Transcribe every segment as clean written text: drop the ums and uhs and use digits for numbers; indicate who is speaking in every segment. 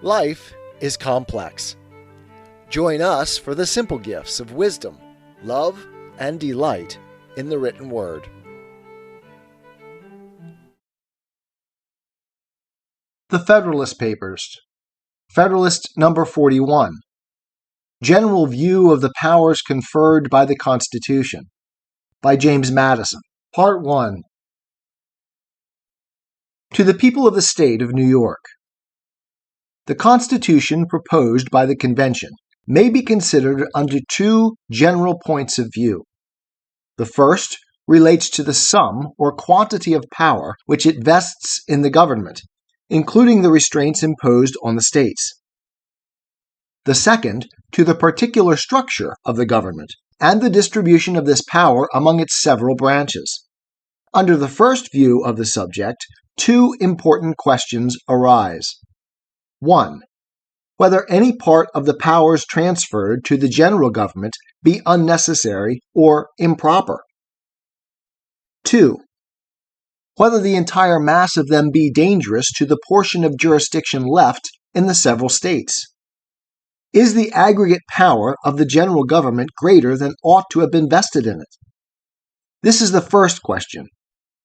Speaker 1: Life is complex. Join us for the simple gifts of wisdom, love, and delight in the written word.
Speaker 2: The Federalist Papers. Federalist number 41. General View of the Powers Conferred by the Constitution. By James Madison. Part 1. To the People of the State of New York. The Constitution proposed by the Convention may be considered under two general points of view. The first relates to the sum or quantity of power which it vests in the government, including the restraints imposed on the states. The second, to the particular structure of the government and the distribution of this power among its several branches. Under the first view of the subject, two important questions arise. 1. Whether any part of the powers transferred to the general government be unnecessary or improper. 2. Whether the entire mass of them be dangerous to the portion of jurisdiction left in the several states. Is the aggregate power of the general government greater than ought to have been vested in it? This is the first question.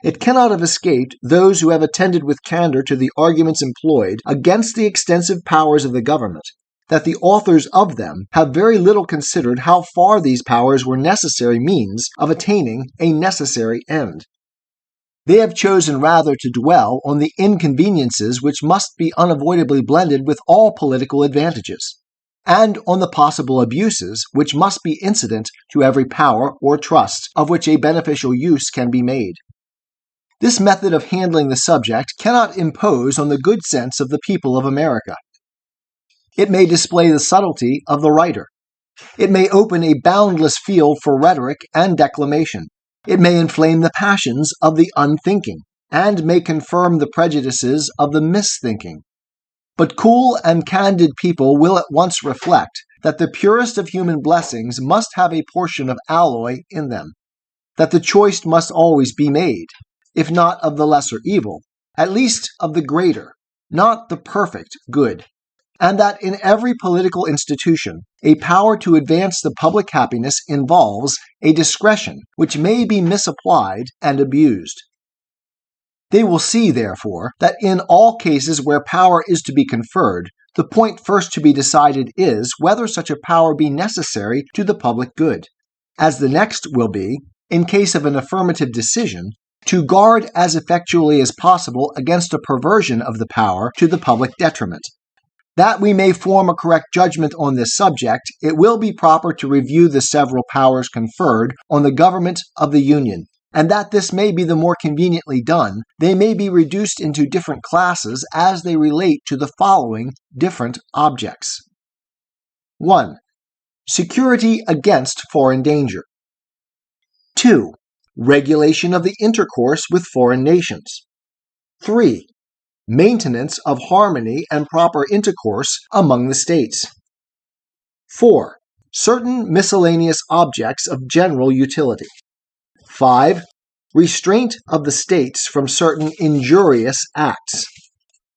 Speaker 2: It cannot have escaped those who have attended with candor to the arguments employed against the extensive powers of the government, that the authors of them have very little considered how far these powers were necessary means of attaining a necessary end. They have chosen rather to dwell on the inconveniences which must be unavoidably blended with all political advantages, and on the possible abuses which must be incident to every power or trust of which a beneficial use can be made. This method of handling the subject cannot impose on the good sense of the people of America. It may display the subtlety of the writer. It may open a boundless field for rhetoric and declamation. It may inflame the passions of the unthinking, and may confirm the prejudices of the misthinking. But cool and candid people will at once reflect that the purest of human blessings must have a portion of alloy in them, that the choice must always be made, if not of the lesser evil, at least of the greater, not the perfect good, and that in every political institution a power to advance the public happiness involves a discretion which may be misapplied and abused. They will see, therefore, that in all cases where power is to be conferred, the point first to be decided is whether such a power be necessary to the public good, as the next will be, in case of an affirmative decision, to guard as effectually as possible against a perversion of the power to the public detriment. That we may form a correct judgment on this subject, it will be proper to review the several powers conferred on the government of the Union, and that this may be the more conveniently done, they may be reduced into different classes as they relate to the following different objects. 1. Security against foreign danger. 2. Regulation of the intercourse with foreign nations. 3. Maintenance of harmony and proper intercourse among the states. 4. Certain miscellaneous objects of general utility. 5. Restraint of the states from certain injurious acts.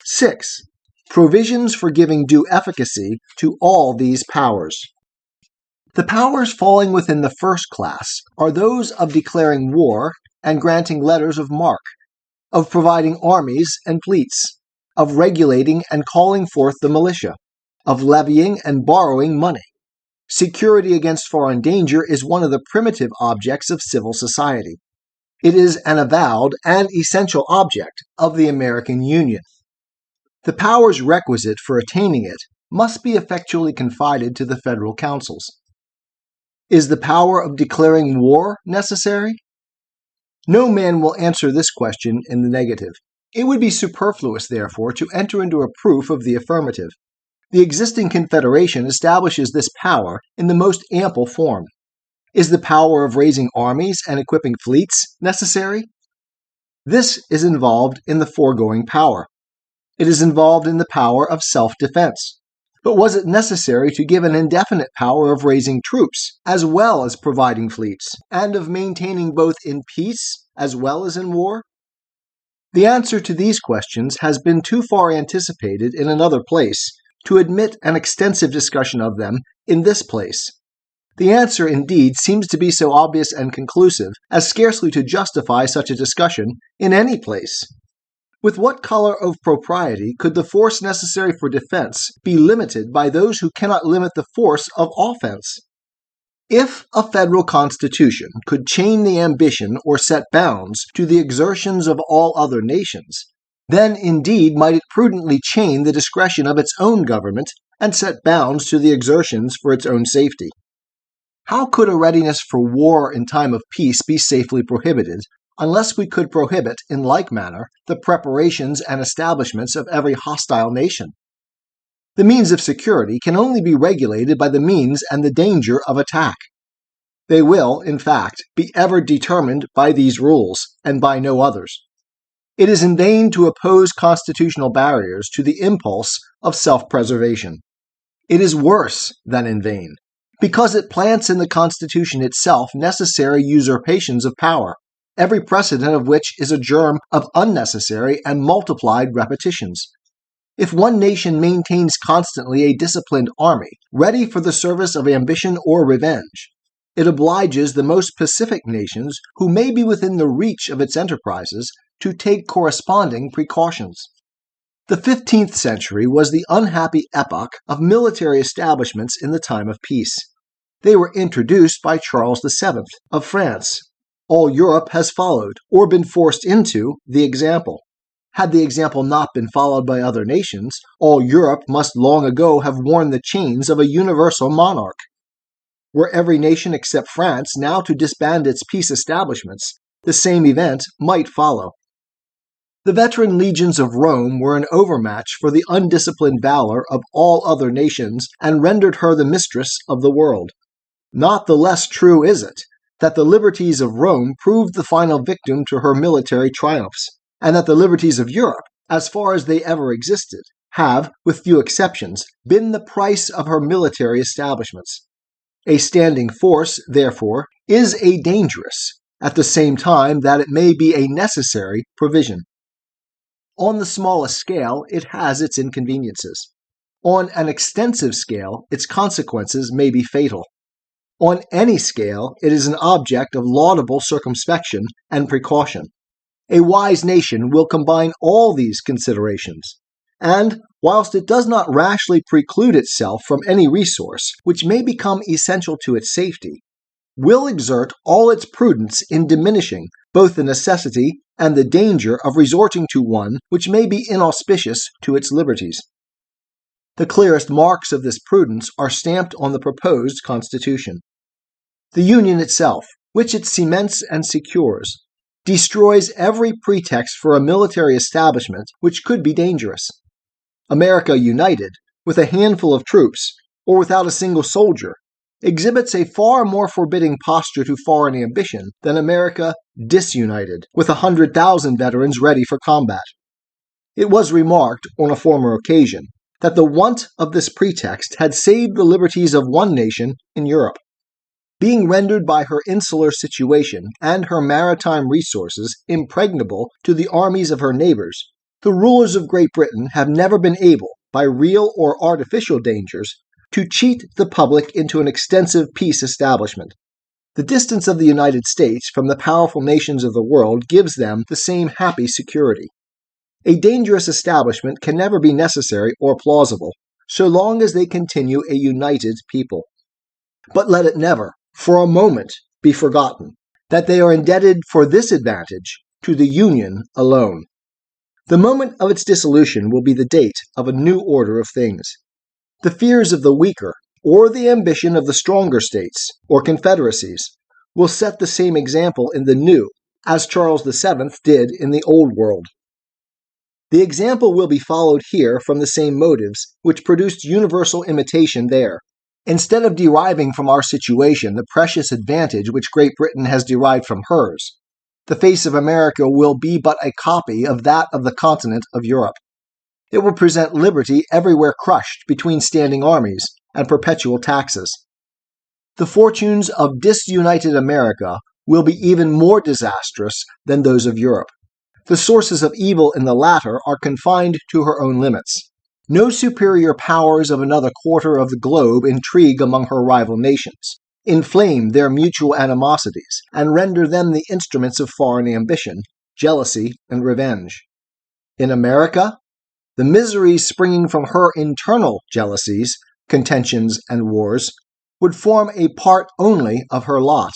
Speaker 2: 6. Provisions for giving due efficacy to all these powers. The powers falling within the first class are those of declaring war and granting letters of marque, of providing armies and fleets, of regulating and calling forth the militia, of levying and borrowing money. Security against foreign danger is one of the primitive objects of civil society. It is an avowed and essential object of the American Union. The powers requisite for attaining it must be effectually confided to the federal councils. Is the power of declaring war necessary? No man will answer this question in the negative. It would be superfluous, therefore, to enter into a proof of the affirmative. The existing Confederation establishes this power in the most ample form. Is the power of raising armies and equipping fleets necessary? This is involved in the foregoing power. It is involved in the power of self-defense. But was it necessary to give an indefinite power of raising troops, as well as providing fleets, and of maintaining both in peace as well as in war? The answer to these questions has been too far anticipated in another place to admit an extensive discussion of them in this place? The answer, indeed, seems to be so obvious and conclusive as scarcely to justify such a discussion in any place. With what color of propriety could the force necessary for defense be limited by those who cannot limit the force of offense? If a federal constitution could chain the ambition or set bounds to the exertions of all other nations, then indeed might it prudently chain the discretion of its own government and set bounds to the exertions for its own safety. How could a readiness for war in time of peace be safely prohibited, unless we could prohibit, in like manner, the preparations and establishments of every hostile nation? The means of security can only be regulated by the means and the danger of attack. They will, in fact, be ever determined by these rules, and by no others. It is in vain to oppose constitutional barriers to the impulse of self-preservation. It is worse than in vain, because it plants in the Constitution itself necessary usurpations of power, every precedent of which is a germ of unnecessary and multiplied repetitions. If one nation maintains constantly a disciplined army, ready for the service of ambition or revenge, it obliges the most pacific nations who may be within the reach of its enterprises to take corresponding precautions. The 15th century was the unhappy epoch of military establishments in the time of peace. They were introduced by Charles VII of France. All Europe has followed, or been forced into, the example. Had the example not been followed by other nations, all Europe must long ago have worn the chains of a universal monarch. Were every nation except France now to disband its peace establishments, the same event might follow. The veteran legions of Rome were an overmatch for the undisciplined valor of all other nations and rendered her the mistress of the world. Not the less true is it that the liberties of Rome proved the final victim to her military triumphs, and that the liberties of Europe, as far as they ever existed, have, with few exceptions, been the price of her military establishments. A standing force, therefore, is a dangerous, at the same time that it may be a necessary provision. On the smallest scale, it has its inconveniences. On an extensive scale, its consequences may be fatal. On any scale, it is an object of laudable circumspection and precaution. A wise nation will combine all these considerations, and, whilst it does not rashly preclude itself from any resource which may become essential to its safety, will exert all its prudence in diminishing both the necessity and the danger of resorting to one which may be inauspicious to its liberties. The clearest marks of this prudence are stamped on the proposed Constitution. The Union itself, which it cements and secures, destroys every pretext for a military establishment which could be dangerous. America united, with a handful of troops, or without a single soldier, exhibits a far more forbidding posture to foreign ambition than America disunited, with 100,000 veterans ready for combat. It was remarked, on a former occasion, that the want of this pretext had saved the liberties of one nation in Europe. Being rendered by her insular situation and her maritime resources impregnable to the armies of her neighbors, the rulers of Great Britain have never been able, by real or artificial dangers, to cheat the public into an extensive peace establishment. The distance of the United States from the powerful nations of the world gives them the same happy security. A dangerous establishment can never be necessary or plausible, so long as they continue a united people. But let it never, for a moment, be forgotten that they are indebted for this advantage to the Union alone. The moment of its dissolution will be the date of a new order of things. The fears of the weaker, or the ambition of the stronger states, or confederacies, will set the same example in the new as Charles VII did in the Old World. The example will be followed here from the same motives which produced universal imitation there. Instead of deriving from our situation the precious advantage which Great Britain has derived from hers, the face of America will be but a copy of that of the continent of Europe. It will present liberty everywhere crushed between standing armies and perpetual taxes. The fortunes of disunited America will be even more disastrous than those of Europe. The sources of evil in the latter are confined to her own limits. No superior powers of another quarter of the globe intrigue among her rival nations, inflame their mutual animosities, and render them the instruments of foreign ambition, jealousy, and revenge. In America, the miseries springing from her internal jealousies, contentions, and wars would form a part only of her lot.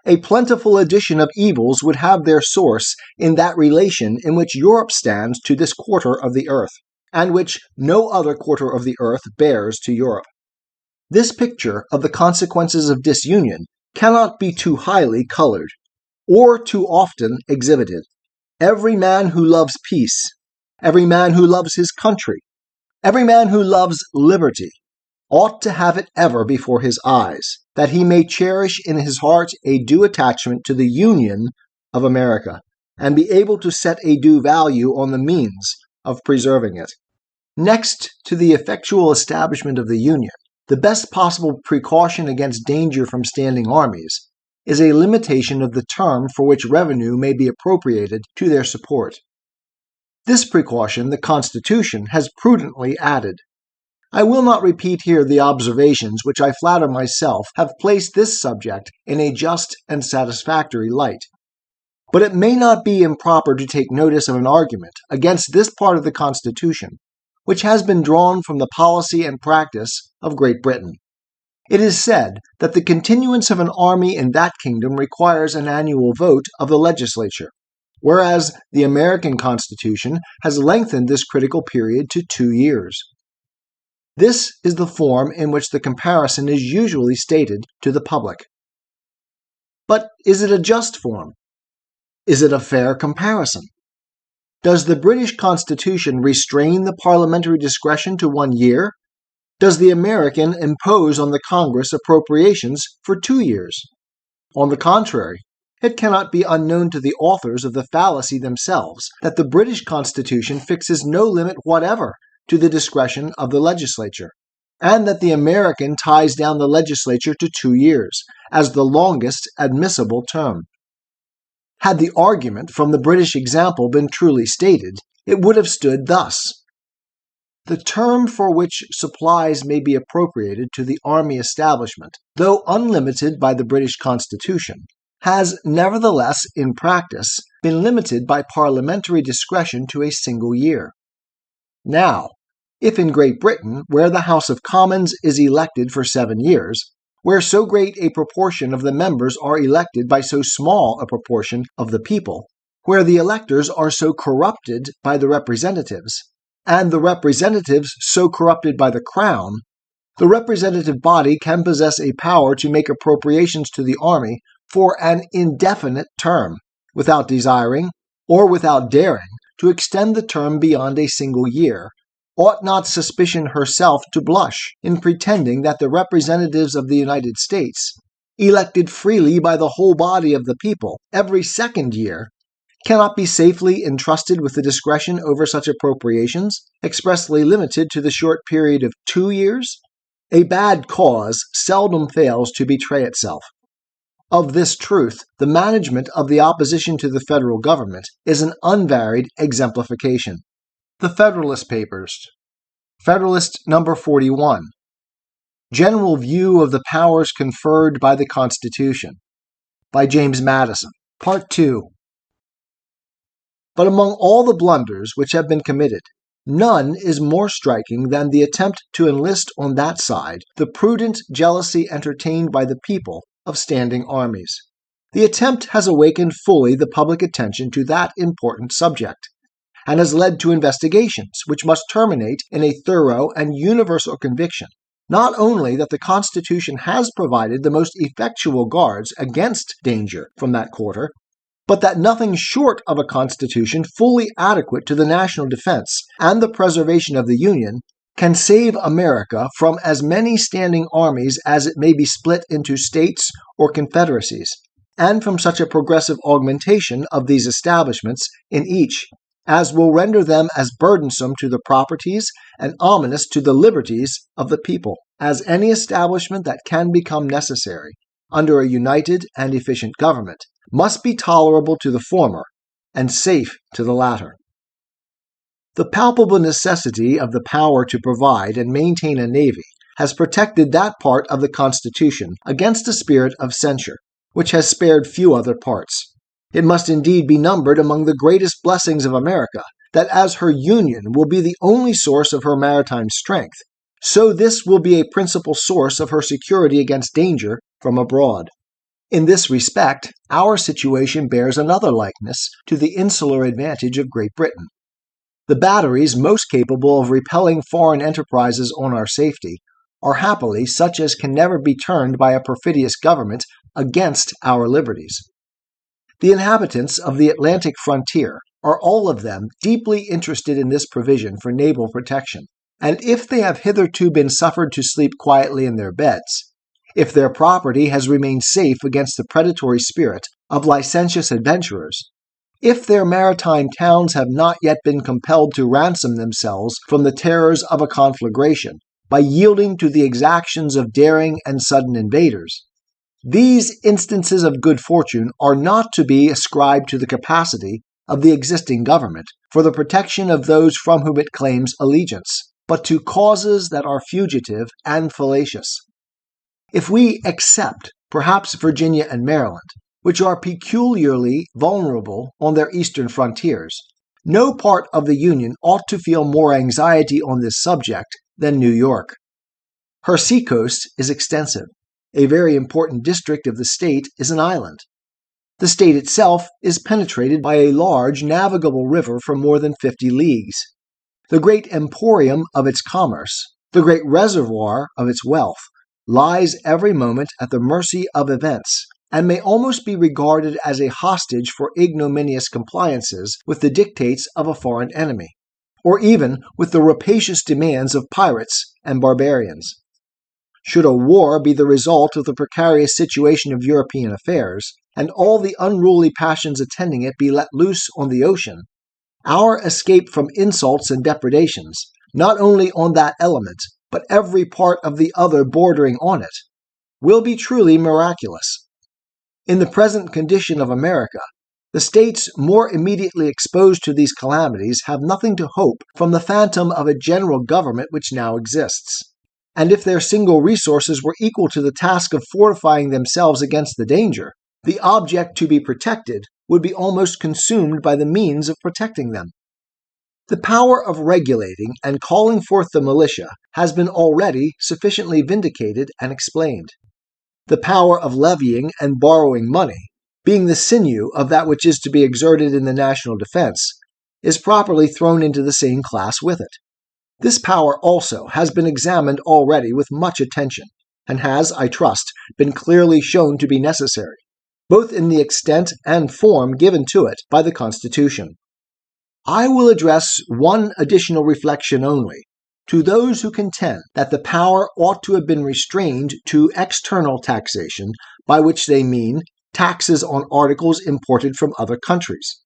Speaker 2: A plentiful addition of evils would have their source in that relation in which Europe stands to this quarter of the earth, and which no other quarter of the earth bears to Europe. This picture of the consequences of disunion cannot be too highly colored, or too often exhibited. Every man who loves peace, every man who loves his country, every man who loves liberty, ought to have it ever before his eyes, that he may cherish in his heart a due attachment to the Union of America, and be able to set a due value on the means of preserving it. Next to the effectual establishment of the Union, the best possible precaution against danger from standing armies is a limitation of the term for which revenue may be appropriated to their support. This precaution the Constitution has prudently added. I will not repeat here the observations which I flatter myself have placed this subject in a just and satisfactory light. But it may not be improper to take notice of an argument against this part of the Constitution, which has been drawn from the policy and practice of Great Britain. It is said that the continuance of an army in that kingdom requires an annual vote of the legislature, whereas the American Constitution has lengthened this critical period to 2 years. This is the form in which the comparison is usually stated to the public. But is it a just form? Is it a fair comparison? Does the British Constitution restrain the parliamentary discretion to 1 year? Does the American impose on the Congress appropriations for 2 years? On the contrary, it cannot be unknown to the authors of the fallacy themselves that the British Constitution fixes no limit whatever to the discretion of the legislature, and that the American ties down the legislature to 2 years as the longest admissible term. Had the argument from the British example been truly stated, it would have stood thus. The term for which supplies may be appropriated to the army establishment, though unlimited by the British Constitution, has nevertheless in practice been limited by parliamentary discretion to a single year. Now, if in Great Britain, where the House of Commons is elected for 7 years, where so great a proportion of the members are elected by so small a proportion of the people, where the electors are so corrupted by the representatives, and the representatives so corrupted by the Crown, the representative body can possess a power to make appropriations to the army for an indefinite term, without desiring, or without daring, to extend the term beyond a single year. Ought not suspicion herself to blush in pretending that the representatives of the United States, elected freely by the whole body of the people every 2nd year, cannot be safely entrusted with the discretion over such appropriations, expressly limited to the short period of 2 years? A bad cause seldom fails to betray itself. Of this truth, the management of the opposition to the federal government is an unvaried exemplification. The Federalist Papers. Federalist number 41. General View of the Powers Conferred by the Constitution. By James Madison. Part 2. But among all the blunders which have been committed, none is more striking than the attempt to enlist on that side the prudent jealousy entertained by the people of standing armies. The attempt has awakened fully the public attention to that important subject, and has led to investigations which must terminate in a thorough and universal conviction, not only that the Constitution has provided the most effectual guards against danger from that quarter, but that nothing short of a Constitution fully adequate to the national defense and the preservation of the Union can save America from as many standing armies as it may be split into states or confederacies, and from such a progressive augmentation of these establishments in each as will render them as burdensome to the properties and ominous to the liberties of the people as any establishment that can become necessary under a united and efficient government must be tolerable to the former and safe to the latter. The palpable necessity of the power to provide and maintain a navy has protected that part of the Constitution against a spirit of censure, which has spared few other parts. It must indeed be numbered among the greatest blessings of America that as her Union will be the only source of her maritime strength, so this will be a principal source of her security against danger from abroad. In this respect, our situation bears another likeness to the insular advantage of Great Britain. The batteries most capable of repelling foreign enterprises on our safety are happily such as can never be turned by a perfidious government against our liberties. The inhabitants of the Atlantic frontier are all of them deeply interested in this provision for naval protection, and if they have hitherto been suffered to sleep quietly in their beds, if their property has remained safe against the predatory spirit of licentious adventurers, if their maritime towns have not yet been compelled to ransom themselves from the terrors of a conflagration by yielding to the exactions of daring and sudden invaders, these instances of good fortune are not to be ascribed to the capacity of the existing government for the protection of those from whom it claims allegiance, but to causes that are fugitive and fallacious. If we except, perhaps, Virginia and Maryland, which are peculiarly vulnerable on their eastern frontiers, no part of the Union ought to feel more anxiety on this subject than New York. Her seacoast is extensive. A very important district of the state is an island. The state itself is penetrated by a large navigable river for more than 50 leagues. The great emporium of its commerce, the great reservoir of its wealth, lies every moment at the mercy of events, and may almost be regarded as a hostage for ignominious compliances with the dictates of a foreign enemy, or even with the rapacious demands of pirates and barbarians. Should a war be the result of the precarious situation of European affairs, and all the unruly passions attending it be let loose on the ocean, our escape from insults and depredations, not only on that element, but every part of the other bordering on it, will be truly miraculous. In the present condition of America, the states more immediately exposed to these calamities have nothing to hope from the phantom of a general government which now exists. And if their single resources were equal to the task of fortifying themselves against the danger, the object to be protected would be almost consumed by the means of protecting them. The power of regulating and calling forth the militia has been already sufficiently vindicated and explained. The power of levying and borrowing money, being the sinew of that which is to be exerted in the national defense, is properly thrown into the same class with it. This power also has been examined already with much attention, and has, I trust, been clearly shown to be necessary, both in the extent and form given to it by the Constitution. I will address one additional reflection only to those who contend that the power ought to have been restrained to external taxation, by which they mean taxes on articles imported from other countries.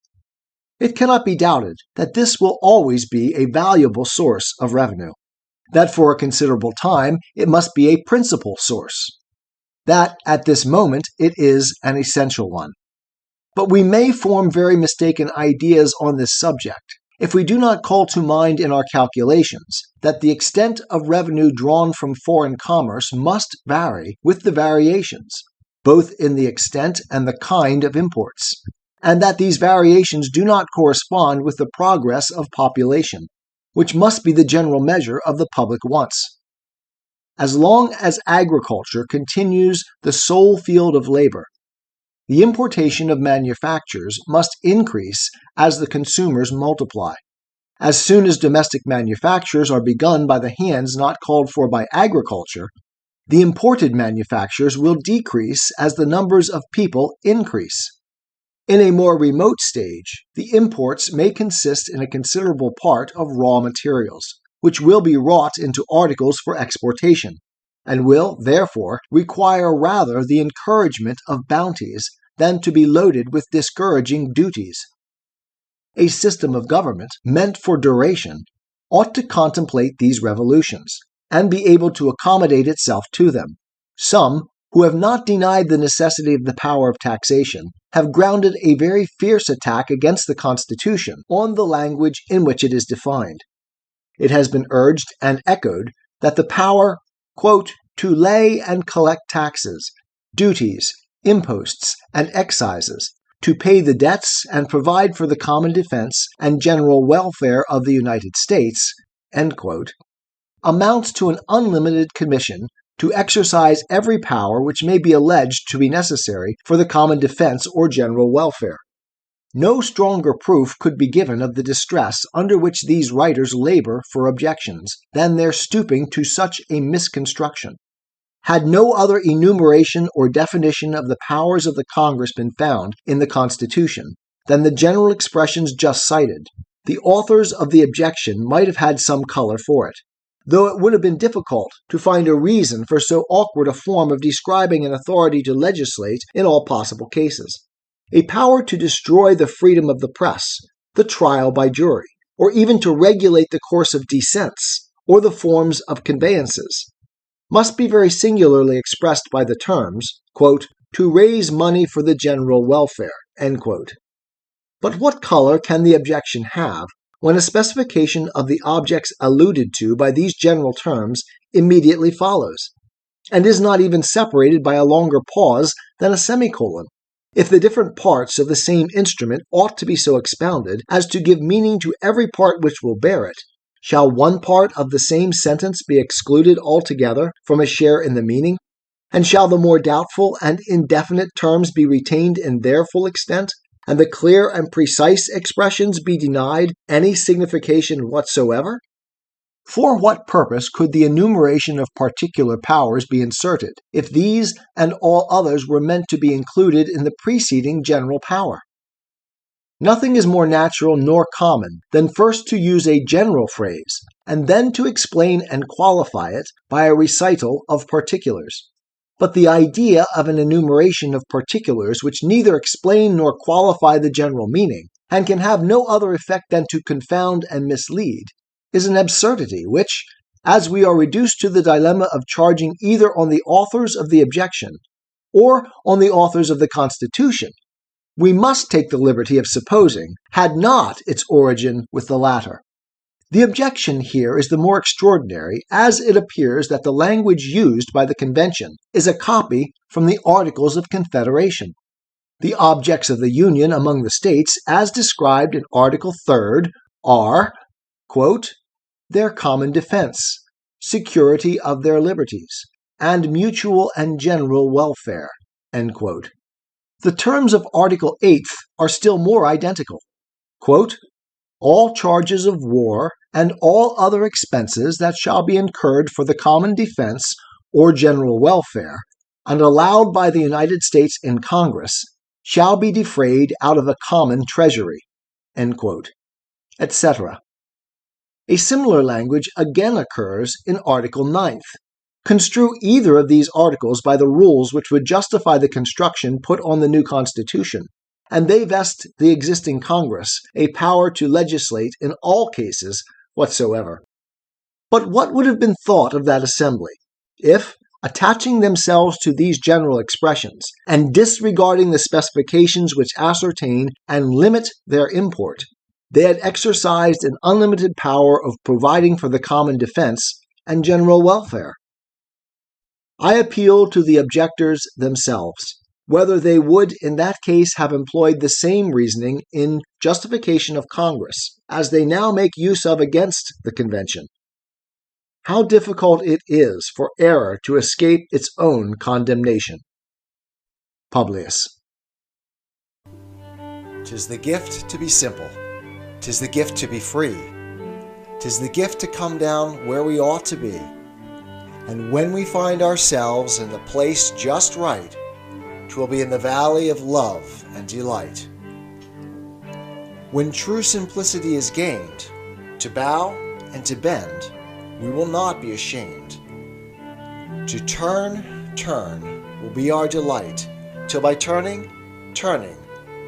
Speaker 2: It cannot be doubted that this will always be a valuable source of revenue, that for a considerable time it must be a principal source, that at this moment it is an essential one. But we may form very mistaken ideas on this subject if we do not call to mind in our calculations that the extent of revenue drawn from foreign commerce must vary with the variations, both in the extent and the kind of imports, and that these variations do not correspond with the progress of population, which must be the general measure of the public wants. As long as agriculture continues the sole field of labor, the importation of manufactures must increase as the consumers multiply. As soon as domestic manufactures are begun by the hands not called for by agriculture, the imported manufactures will decrease as the numbers of people increase. In a more remote stage, the imports may consist in a considerable part of raw materials, which will be wrought into articles for exportation, and will, therefore, require rather the encouragement of bounties than to be loaded with discouraging duties. A system of government meant for duration ought to contemplate these revolutions, and be able to accommodate itself to them, some who have not denied the necessity of the power of taxation, have grounded a very fierce attack against the Constitution on the language in which it is defined. It has been urged and echoed that the power, quote, to lay and collect taxes, duties, imposts, and excises, to pay the debts and provide for the common defense and general welfare of the United States, end quote, amounts to an unlimited commission to exercise every power which may be alleged to be necessary for the common defense or general welfare. No stronger proof could be given of the distress under which these writers labor for objections than their stooping to such a misconstruction. Had no other enumeration or definition of the powers of the Congress been found in the Constitution than the general expressions just cited, the authors of the objection might have had some color for it, though it would have been difficult to find a reason for so awkward a form of describing an authority to legislate in all possible cases. A power to destroy the freedom of the press, the trial by jury, or even to regulate the course of descents, or the forms of conveyances, must be very singularly expressed by the terms, quote, to raise money for the general welfare, end quote. But what color can the objection have when a specification of the objects alluded to by these general terms immediately follows, and is not even separated by a longer pause than a semicolon, if the different parts of the same instrument ought to be so expounded as to give meaning to every part which will bear it? Shall one part of the same sentence be excluded altogether from a share in the meaning? And shall the more doubtful and indefinite terms be retained in their full extent, and the clear and precise expressions be denied any signification whatsoever? For what purpose could the enumeration of particular powers be inserted, if these and all others were meant to be included in the preceding general power? Nothing is more natural nor common than first to use a general phrase, and then to explain and qualify it by a recital of particulars. But the idea of an enumeration of particulars which neither explain nor qualify the general meaning, and can have no other effect than to confound and mislead, is an absurdity which, as we are reduced to the dilemma of charging either on the authors of the objection or on the authors of the Constitution, we must take the liberty of supposing had not its origin with the latter. The objection here is the more extraordinary as it appears that the language used by the Convention is a copy from the Articles of Confederation. The objects of the Union among the states, as described in Article 3rd, are, quote, their common defense, security of their liberties, and mutual and general welfare, end quote. The terms of Article 8th are still more identical. Quote, all charges of war and all other expenses that shall be incurred for the common defense or general welfare, and allowed by the United States in Congress, shall be defrayed out of the common treasury, end quote, etc. A similar language again occurs in Article 9th. Construe either of these articles by the rules which would justify the construction put on the new Constitution, and they vest the existing Congress a power to legislate in all cases whatsoever. But what would have been thought of that assembly, if, attaching themselves to these general expressions, and disregarding the specifications which ascertain and limit their import, they had exercised an unlimited power of providing for the common defense and general welfare? I appeal to the objectors themselves, whether they would in that case have employed the same reasoning in justification of Congress as they now make use of against the Convention. How difficult it is for error to escape its own condemnation. Publius.
Speaker 1: 'Tis the gift to be simple. 'Tis the gift to be free. 'Tis the gift to come down where we ought to be. And when we find ourselves in the place just right, 'twill be in the valley of love and delight. When true simplicity is gained, to bow and to bend, we will not be ashamed. To turn will be our delight, till by turning,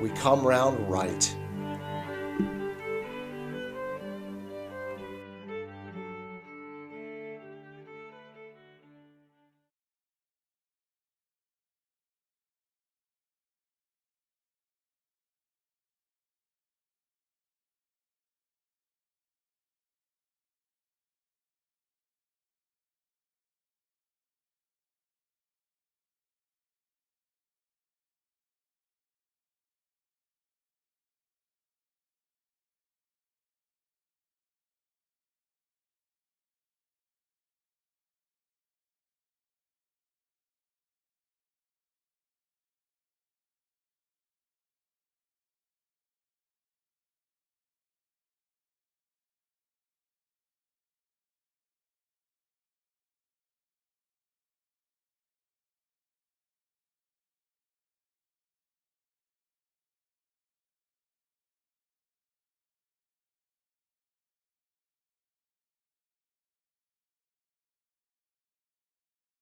Speaker 1: we come round right.